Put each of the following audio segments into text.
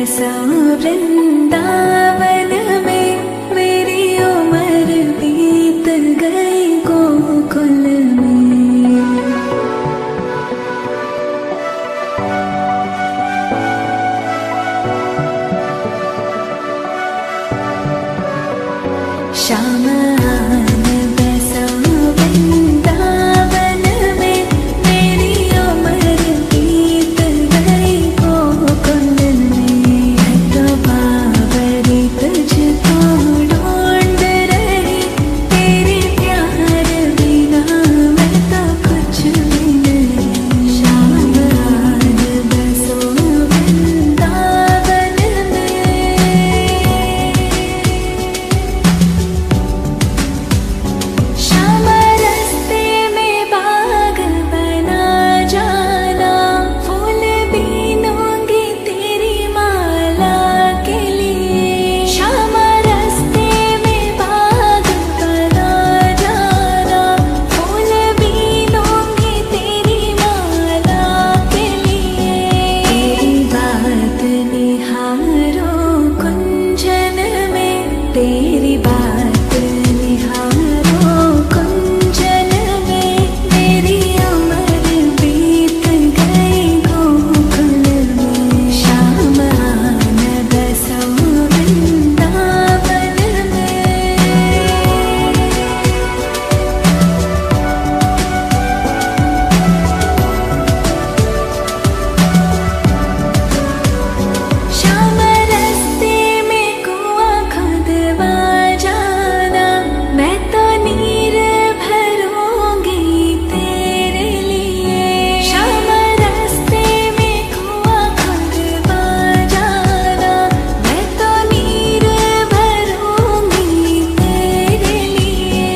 बसा वृंदावन में, मेरी उम्र बीत गई गोकुल में। श्याम आन बसा वृंदावन में, मेरी उम्र बीत गई गोकुल में। तो बाबरी तुझको ढूंढ रही, तेरे प्यार बिना मैं तो कुछ भी नहीं। श्याम आन बसो वृंदावन में। श्याम रास्ते में बाग बना जाना, फूल बीनूंगी तेरी माला के लिए। श्याम रास्ते में बाग बना जाना, फूल बीनूंगी तेरी माला के लिए। तेरी बात निहारो कुंजन में, तेरी बात निहारो कुंजन में, मेरी उम्र बीत गई गोकुल में। श्याम आन बसो वृंदावन में। श्याम रास्ते में कुआं खुदवा जाना, मैं तो नीर भरूंगी तेरे लिए। श्याम रास्ते में कुआं खुदवा जाना, मैं तो नीर भरूंगी तेरे लिए।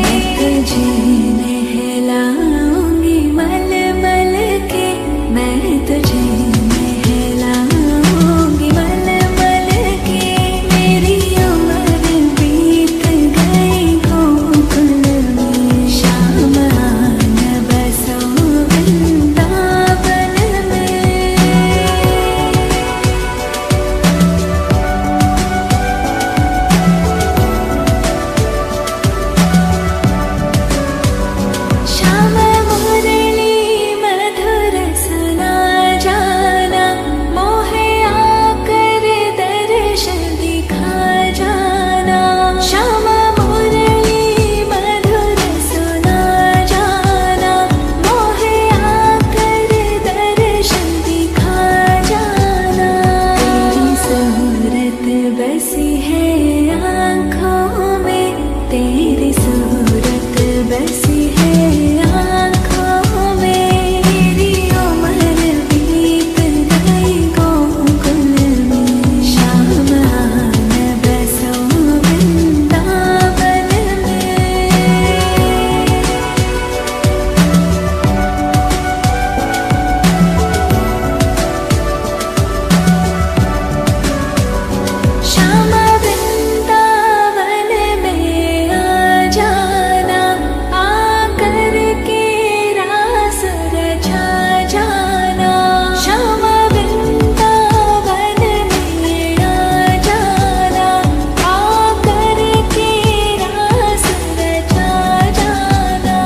मैं तुझे नहलाऊंगी मल मल के, मैं तुझे नहलाऊंगी मल मल के। मेरी उम्र बीत गई गोकुल में। श्याम आन बसो वृंदावन में। श्याम मुरली मधुर सुना जाना, मोहे आकर दर्शन दिखा जाना। श्याम मुरली मधुर सुना जाना, मोहे आकर दर्शन दिखा जाना। तेरी सूरत बसी है आँखों में, तेरी सूरत बसी है आँखों में। मेरी उम्र बीत गई गोकुल में। श्याम आन बसो वृंदावन में। श्याम वृंदावन में आ जाना, आकर के रास रचा जाना। श्याम वृंदावन में आ जाना, आकर के रास रचा जाना।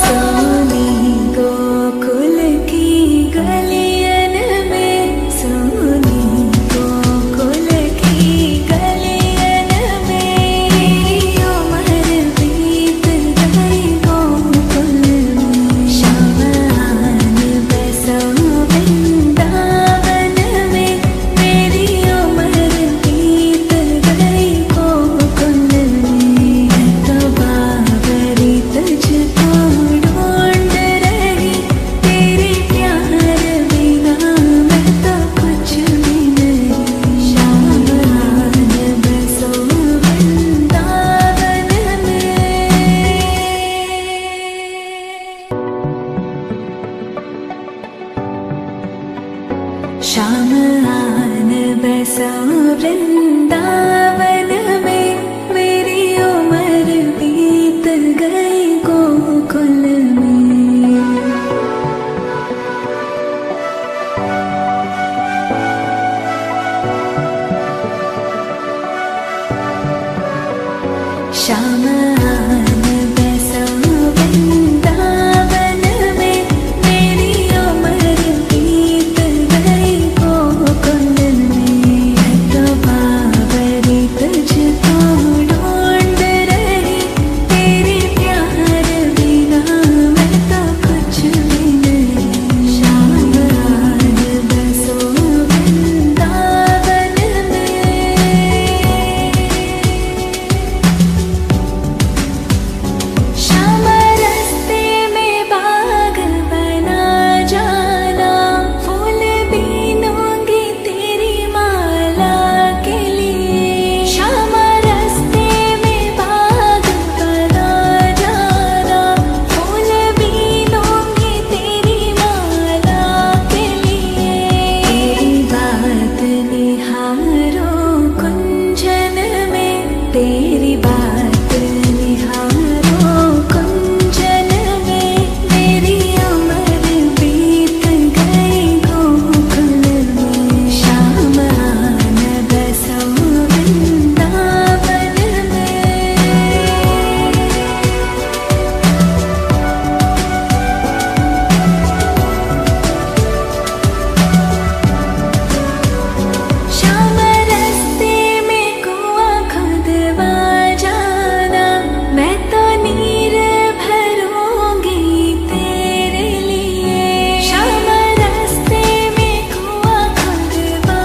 सोनी गोकुल की गलियन में, सोनी गोकुल की गलियन में। मेरी उम्र बीत गई गोकुल में। श्याम आन बसो वृंदावन में, मेरी उम्र बीत गई गोकुल में। तो बाबरी तुझको ढूंढ रही, तेरे प्यार बिना मैं तो कुछ भी नहीं। श्याम आन बसो वृंदावन में। श्याम आन बसो वृंदावन में, मेरी उम्र बीत गई गोकुल में। श्याम आन बसा वृंदावन में, मेरी उम्र बीत गई गोकुल में। तो बाबरी तुझको ढूंढ रही, तेरे प्यार बिना मैं तो कुछ भी नहीं। श्याम आन बसो वृंदावन में। श्याम रास्ते में बाग बना जाना, फूल बीनूंगी तेरी माला के लिए। श्याम रास्ते में बाग बना जाना, फूल बीनूंगी तेरी माला के लिए। तेरी बात निहारो कुंजन में, तेरी बात निहारो कुंजन में, मेरी उम्र बीत गई गोकुल में। श्याम आन बसा वृंदावन में। श्याम रास्ते में कुआं खुदवा जाना, मैं तो नीर भरूंगी तेरे लिए। श्याम रास्ते में कुआं खुदवा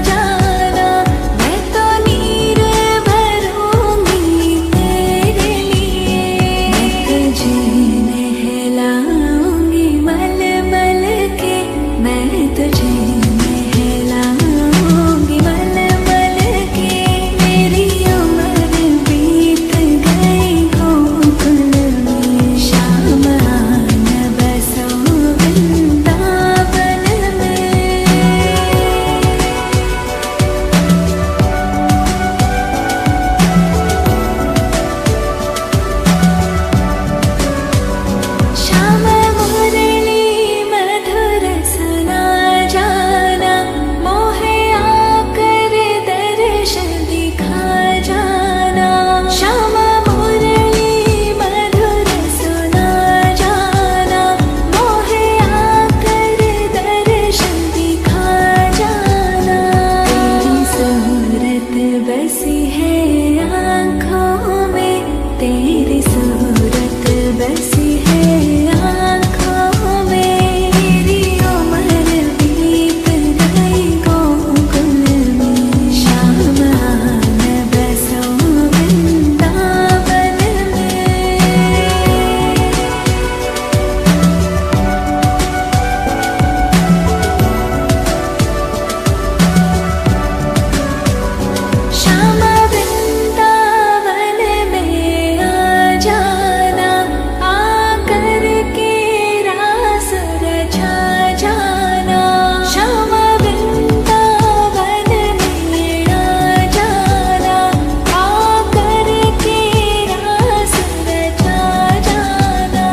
जाना, मैं तो नीर भरूंगी तेरे लिए। मैं तुझे नहलाऊंगी मल मल के, मैं तुझे नहलाऊंगी मल मल के, मेरी उम्र बीत गई गोकुल में। श्याम आन बसा वृंदावन में। श्याम मुरली मधुर सुना जाना, मोहे आकर दर्शन दिखा जाना। श्याम मुरली मधुर सुना जाना, मोहे आकर दर्शन दिखा जाना। तेरी सूरत बसी है आँखों में, तेरी सूरत बसी है आँखों में, मेरी उम्र बीत गई गोकुल में। श्याम आन बसा वृंदावन में। श्याम वृंदावन में आ जाना, आकर के रास रचा जाना। श्याम वृंदावन में आ जाना, आकर के रास रचा जाना।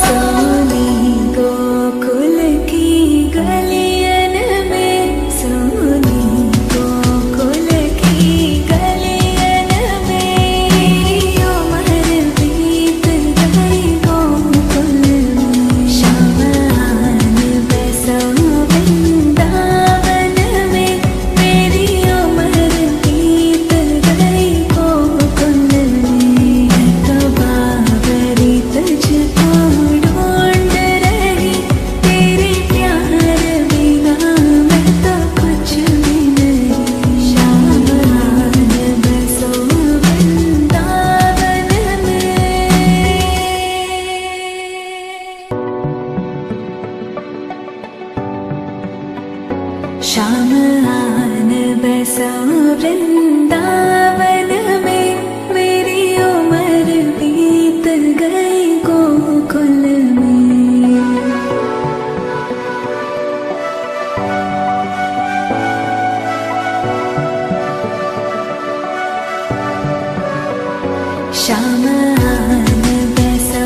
सोनी गोकुल की गलियन में, सोनी गोकुल की गलियन में, मेरी उम्र बीत गई गोकुल में। श्याम आन बसा वृंदावन में, मेरी उम्र बीत गई गोकुल में। तो बाबरी तुझको ढूंढ रही, तेरे प्यार बिना मैं तो कुछ भी नहीं। श्याम आन बसो वृंदावन में। श्याम आन बसा वृंदावन में, मेरी उम्र बीत गई गोकुल में। श्याम आन बसा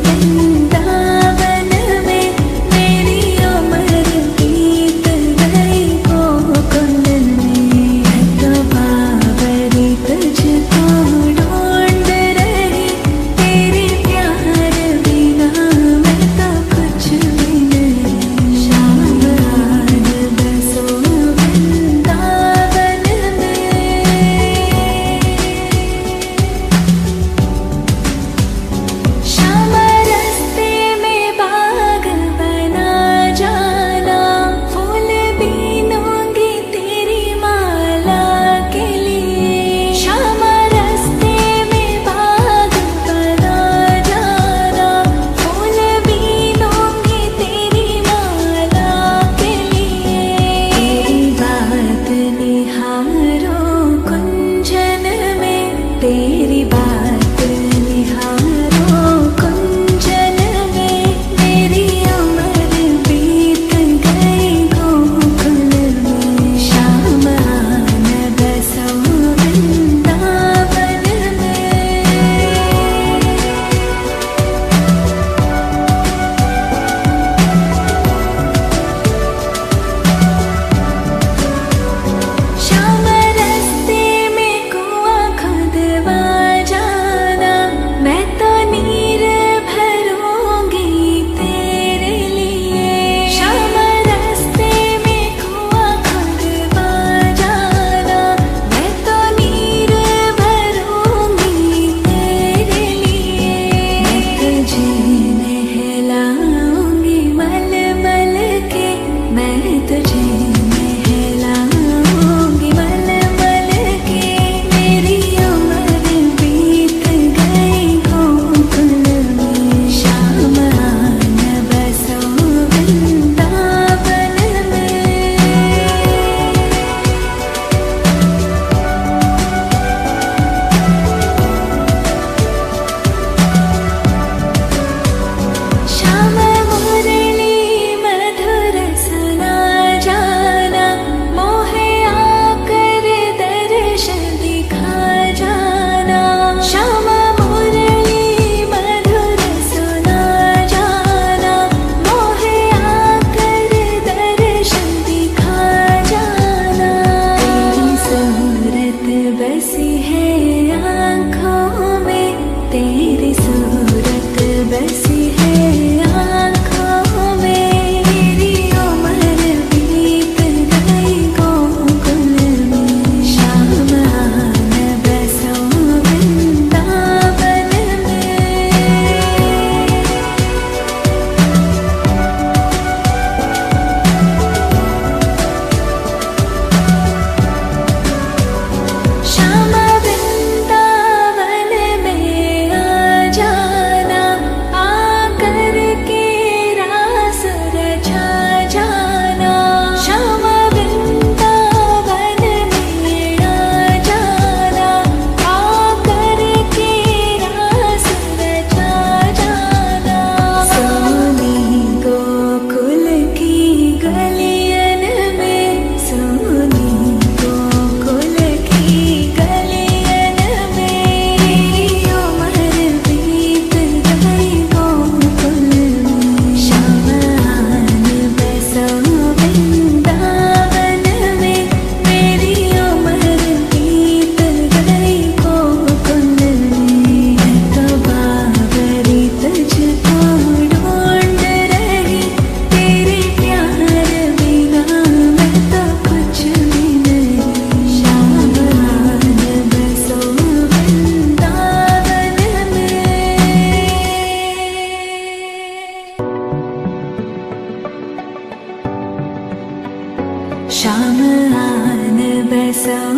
वृंदावन में, मेरी उम्र बीत गई गोकुल में। तो बाबरी तुझको ढूंढ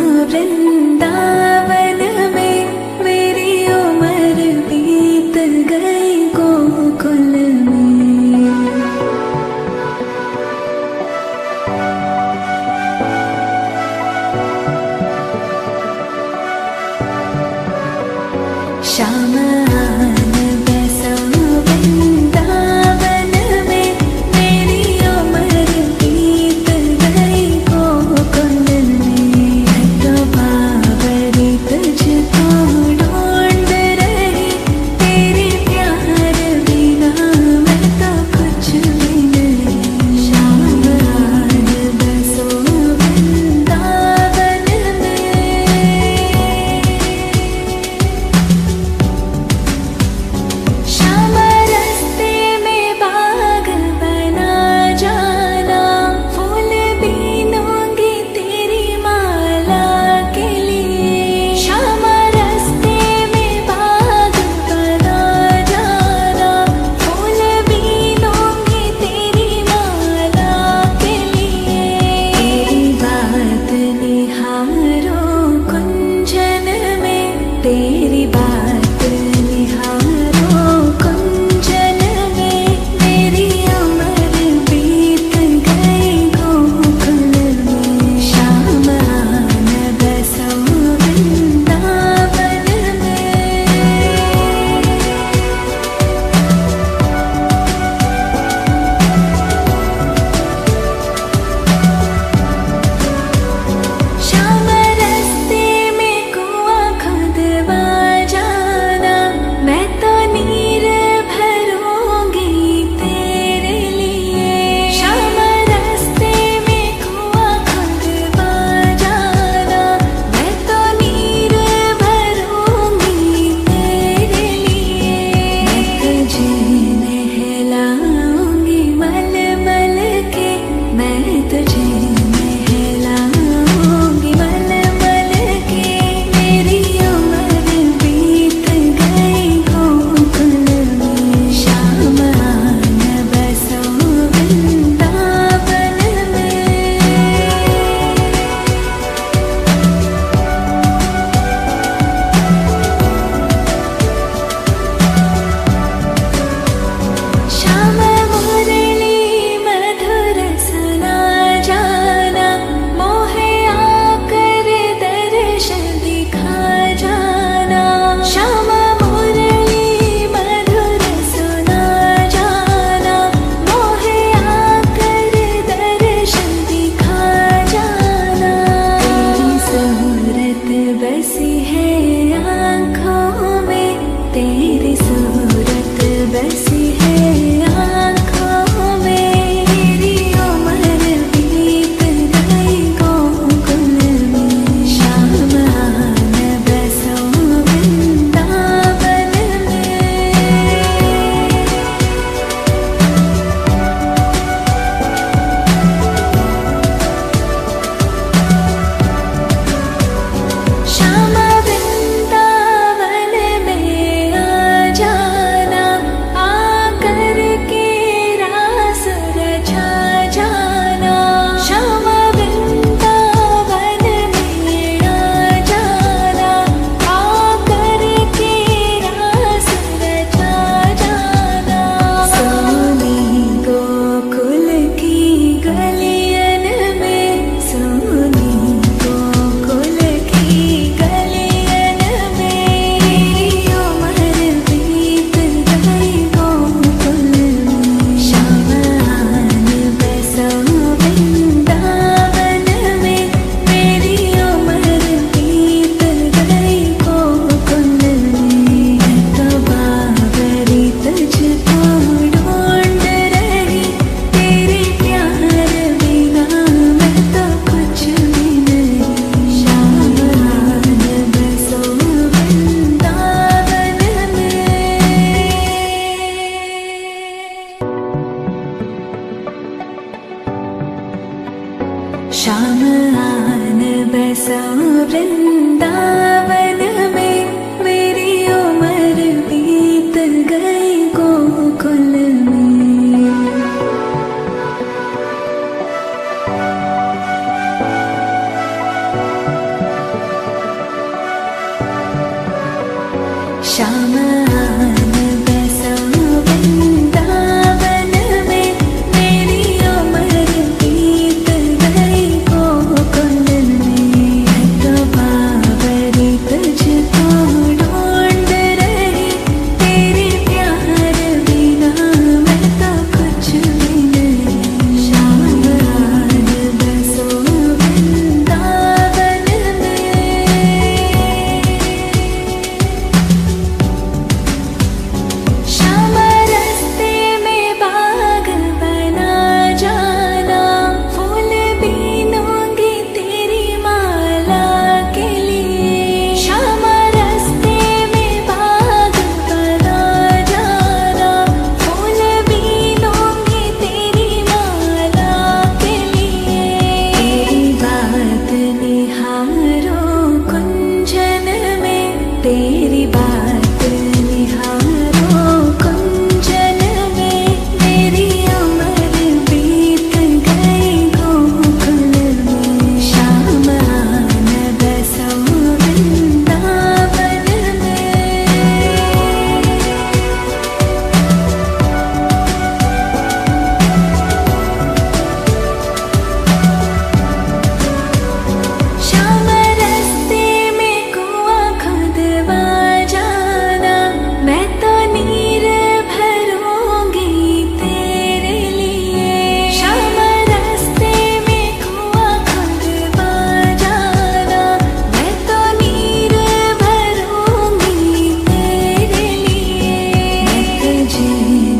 वृंदावन में मेरी उम्र बीत गई गोकुल में। श्याम आन बसा वृंदावन में मेरी उम्र बीत गई गोकुल में। तो बाबरी तुझको ढूंढ रही, तेरे प्यार बिना मैं तो कुछ भी नहीं। श्याम आन बसो वृंदावन में। श्याम रास्ते में बाग बना जाना, फूल बीनूंगी तेरी माला के लिए। श्याम रास्ते में बाग बना जाना, फूल बीनूंगी तेरी माला के लिए। तेरी बात निहारो कुंजन में, तेरी बात निहारो कुंजन में। मेरी उम्र बीत गई गोकुल में। श्याम आन बसा वृंदावन में। श्याम रास्ते में कुआं खुदवा जाना, मैं तो नीर भरूंगी तेरे लिए। श्याम रास्ते में कुआं खुदवा जाना, मैं तो नीर भरूंगी तेरे लिए। मैं तुझे नहलाऊंगी मल मल के, मैं तुझे नहलाऊंगी मल मल के। मेरी उम्र बीत गई गोकुल में। श्याम आन बसा वृंदावन में। श्याम मुरली मधुर सुना जाना, मोहे आकर दर्श दिखा जाना। श्याम मुरली मधुर सुना जाना, मोहे आकर दर्श दिखा जाना। तेरी सूरत बसी है आँखों में, तेरी सूरत बसी है आँखों में। मेरी उम्र बीत गई गोकुल में। श्याम आन बसा वृंदावन में। श्याम वृंदावन में आ जाना, आकर के रास रचा जाना। श्याम वृंदावन में आ जाना, आकर के रास रचा जाना। सोनी गोकुल की गलियन में, सोनी गोकुल की गलियन में। मेरी उम्र बीत गई गोकुल में। श्याम आन बसा वृंदावन में। मेरी उम्र बीत गई गोकुल में। तो बाबरी तुझको ढूंढ रही, तेरे प्यार बिना मैं तो कुछ भी नहीं। श्याम आन बसा वृंदावन में। श्याम आन बसा वृंदावन में। मेरी उम्र बीत गई गोकुल में। श्याम आन बसा वृंदावन में, मेरी उम्र बीत गई गोकुल में। मैं तो बावरी तुझको ढूंढ रही, तेरे प्यार बिना मैं तो कुछ भी नहीं। श्याम आन बसो वृंदावन में। श्याम रास्ते में बाग बना जाना, फूल बीनूंगी तेरी माला के लिए। श्याम रास्ते में बाग बना जाना, फूल बीनूंगी तेरी माला के लिए। तेरी बात निहारो कुंजन में, तेरी बात निहारो कुंजन में, मेरी उम्र बीत गई गोकुल में। श्याम आन बसा वृंदावन में। श्याम रास्ते में कुआं खुदवा जाना, मैं तो नीर भरूंगी तेरे लिए। श्याम रास्ते में कुआं खुदवा जाना, मैं तो नीर भरूंगी तेरे लिए। मैं तुझे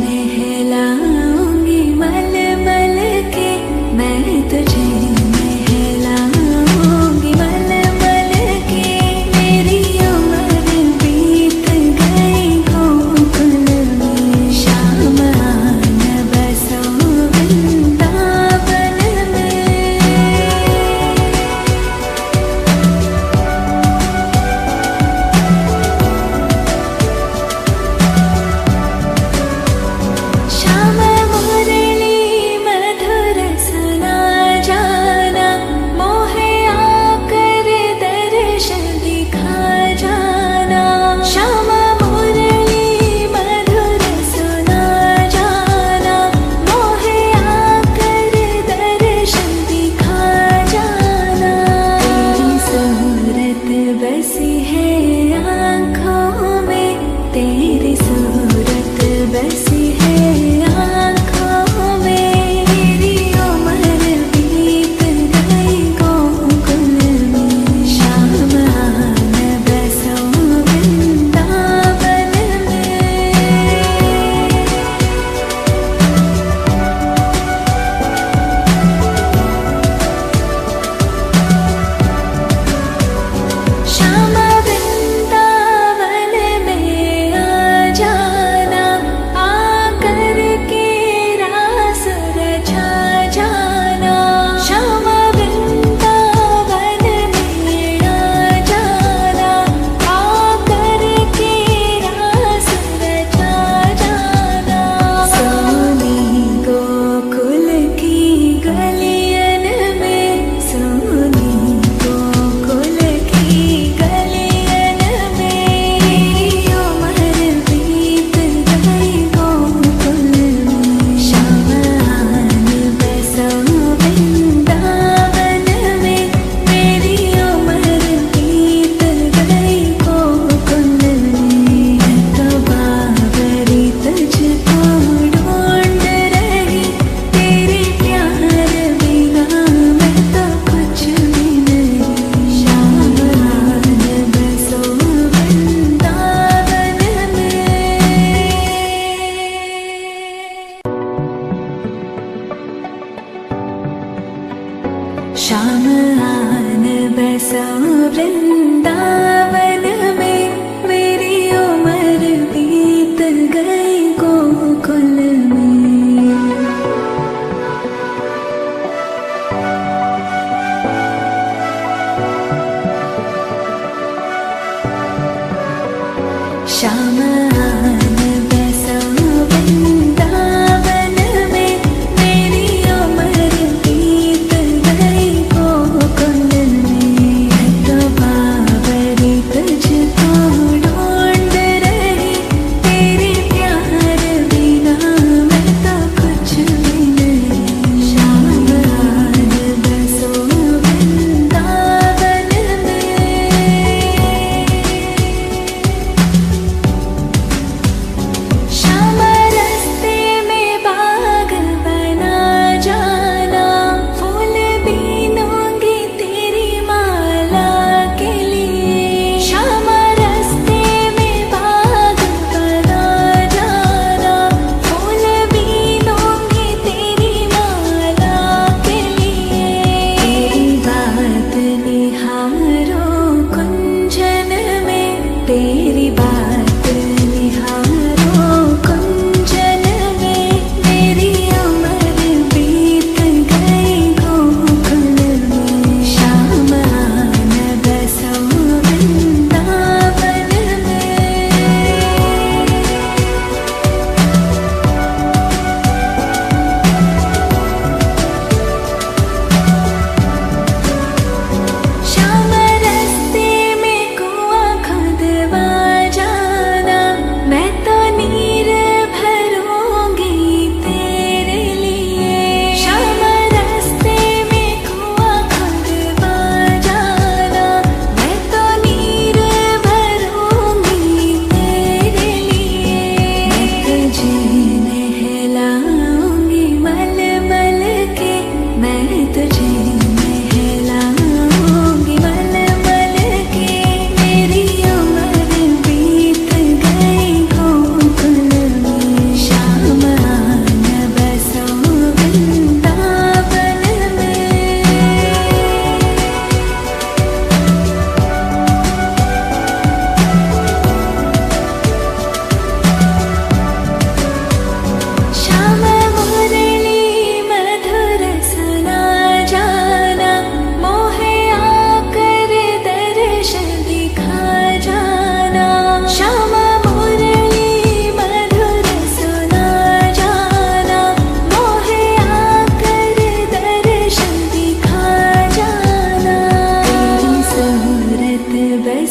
नहलाऊंगी मल मल के, मैं तुझे नहलाऊंगी मल मल के, मेरी उम्र बीत गई गोकुल में। श्याम आन बसा वृंदावन में। श्याम मुरली मधुर सुना जाना, मोहे आकर दर्शन दिखा जाना। श्याम मुरली मधुर सुना जाना, मोहे आकर दर्शन दिखा जाना। तेरी सूरत बसी है आँखों में, तेरी सूरत बसी है आँखों में, मेरी उम्र बीत गई गोकुल में। श्याम आन बसा वृंदावन में। श्याम वृंदावन में आ जाना, आकर के रास रचा जाना। श्याम वृंदावन में आ जाना, आकर के रास रचा जाना। सोनी गोकुल की गलियन में, सोनी गोकुल की गलियन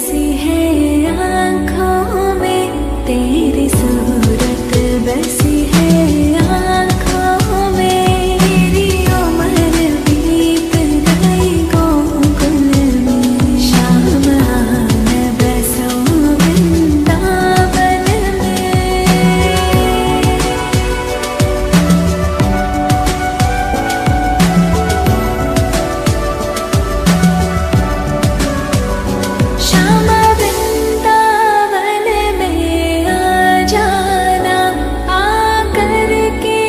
बसी है आँखों में, तेरी सूरत बसी है आँखों में। तेरी उम्र बीत गई गोकुल में, शाम आन बसो वृंदावन में। श्याम वृंदावन में आ जाना, आकर के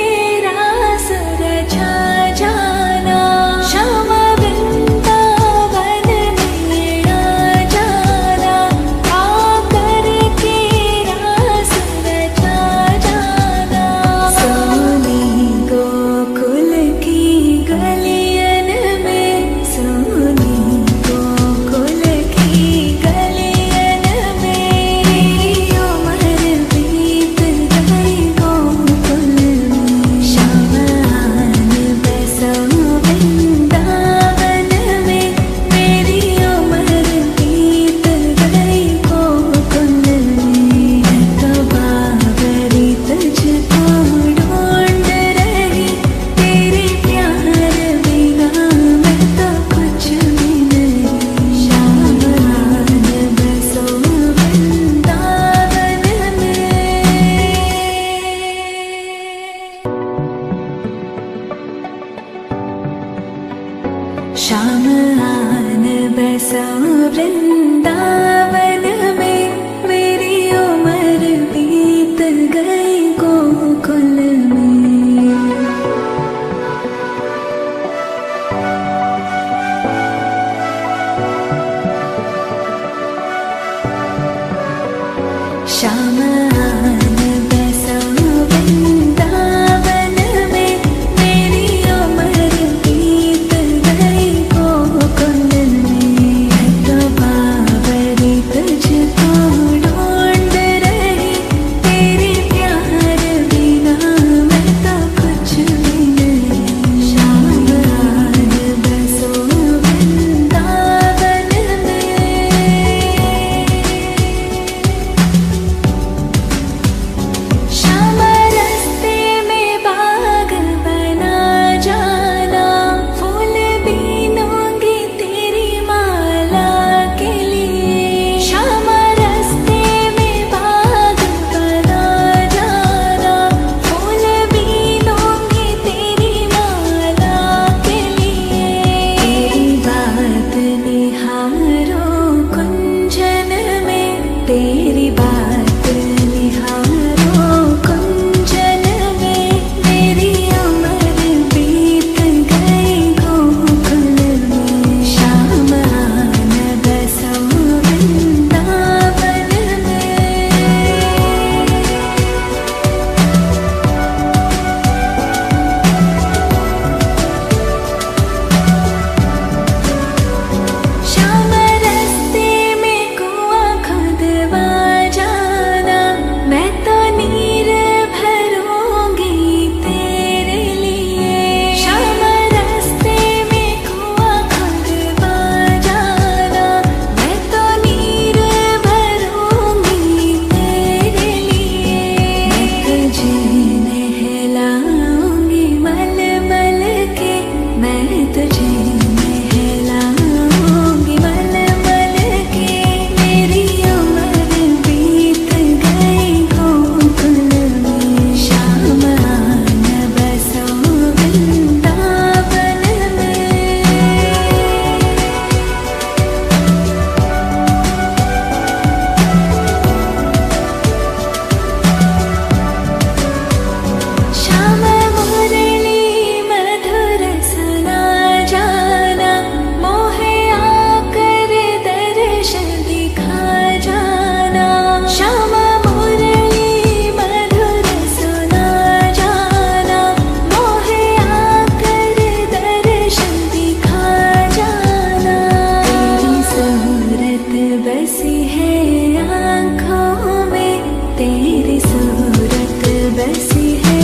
रास रचा जाना। श्याम वृंदावन में आ जाना, आकर के रास रचा जाना। सोनी गोकुल की गलियन में, सोनी गोकुल की गलियन में। तेरी उम्र बीत गई गोकुल में, श्याम आन बसो वृंदावन में। मेरी उम्र बीत गई गोकुल में। मैं तो बाबरी तुझको ढूंढ रही, तेरे प्यार बिना मैं तो कुछ भी नहीं। श्याम आन बसो वृंदावन में। श्याम आन बसो वृंदावन में, मेरी उम्र बीत गई गोकुल में। श्याम आन बसो वृंदावन में, मेरी उम्र बीत गई गोकुल में। मैं तो बाबरी तुझको ढूंढ रही, तेरे प्यार बिना मैं तो कुछ भी नहीं। श्याम आन बसो वृंदावन में। श्याम रास्ते में बाग बना जाना, फूल बीनूंगी तेरी माला के लिए। श्याम रास्ते में बाग बना जाना, फूल बीनूंगी तेरी माला के लिए। तेरी बात निहारो कुंजन में, तेरी बात निहारो कुंजन में। मेरी उम्र बीत गई गोकुल में, श्याम आन बसो वृंदावन में। श्याम रास्ते में कुआं खुदवा जाना, मैं तो नीर भरूंगी तेरे लिए। श्याम रास्ते में कुआं खुदवा जाना, मैं तो नीर भरूंगी तेरे लिए। मैं तुझे नहलाऊंगी मल मल के, मैं तुझे नहलाऊंगी मल मल के। मेरी उम्र बीत गई गोकुल में, श्याम आन बसो वृंदावन में। श्याम मुरली मधुर सुना जाना, मोहे आकर दर्शन दिखा जाना। श्याम मुरली मधुर सुना जाना, मोहे आकर दर्शन दिखा जाना। तेरी सूरत बसी है आँखों में, तेरी सूरत बसी है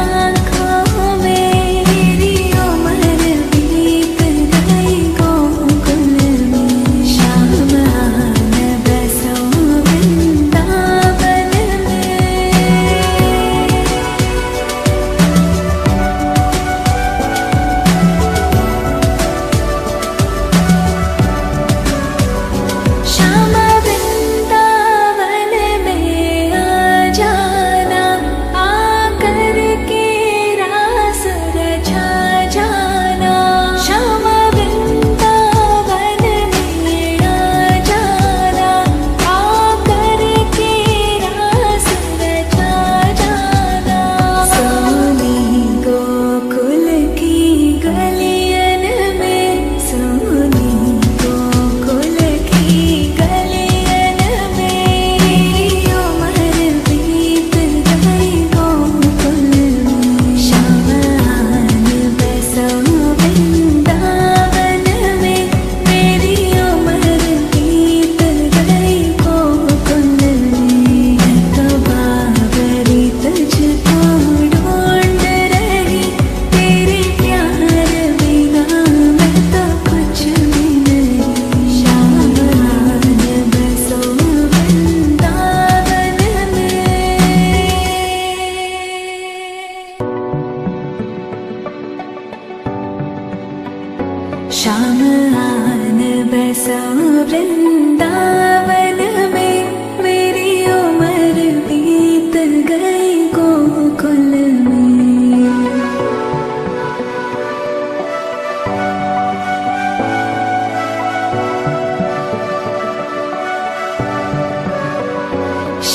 आँखों में। तेरी उम्र बीत गई गोकुल में, श्याम आन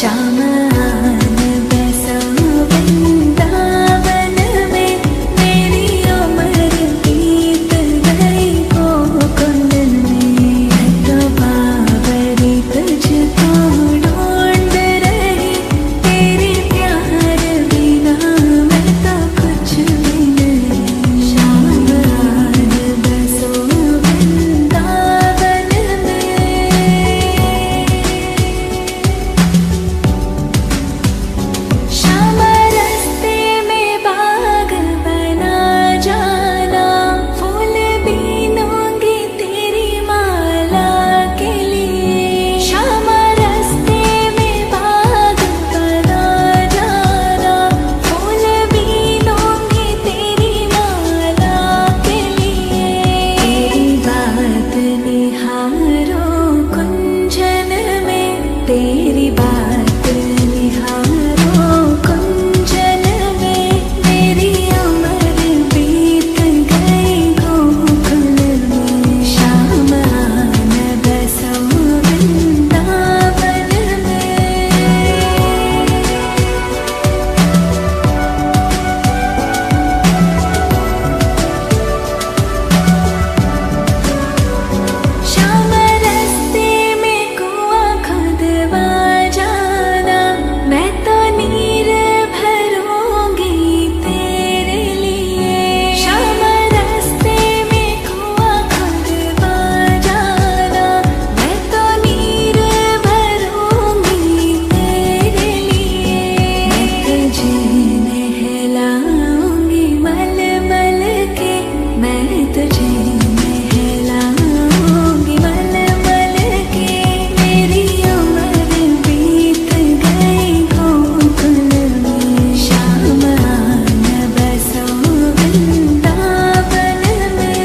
श्याम आन बसा वृंदावन में, मेरी उम्र बीत गई गोकुल में। मैं तो बावरी तुझको ढूंढ रही, तेरे प्यार बिना मैं तो कुछ भी नहीं। श्याम आन बसो वृंदावन में। श्याम रास्ते में बाग बना जाना, फूल बीनूंगी तेरी माला के लिए। श्याम रास्ते में बाग बना जाना, फूल बीनूंगी तेरी माला के लिए। तेरी बात निहारो कुंजन में, तेरी बात निहारो कुंजन में, मेरी उम्र बीत गई गोकुल में। श्याम आन बसो वृंदावन में। श्याम रास्ते में कुआं खुदवा जाना, मैं तो नीर भरूंगी तेरे लिए। श्याम रास्ते में कुआं खुदवा जाना, मैं तो नीर भरूंगी तेरे लिए। मैं तुझे नहलाऊंगी मल मल के, मैं तुझे नहलाऊंगी मल मल के, मेरी उम्र बीत गई गोकुल में। श्याम आन बसो वृंदावन में।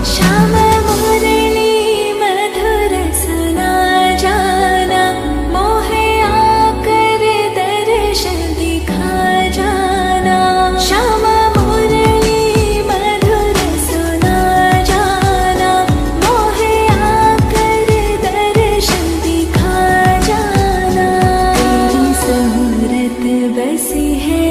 श्याम मुरली मधुर सुना जाना, मोहे आकर दर्श दिखा जाना। श्याम मुरली मधुर सुना जाना, मोहे आकर दर्श दिखा जाना। तेरी सूरत बसी है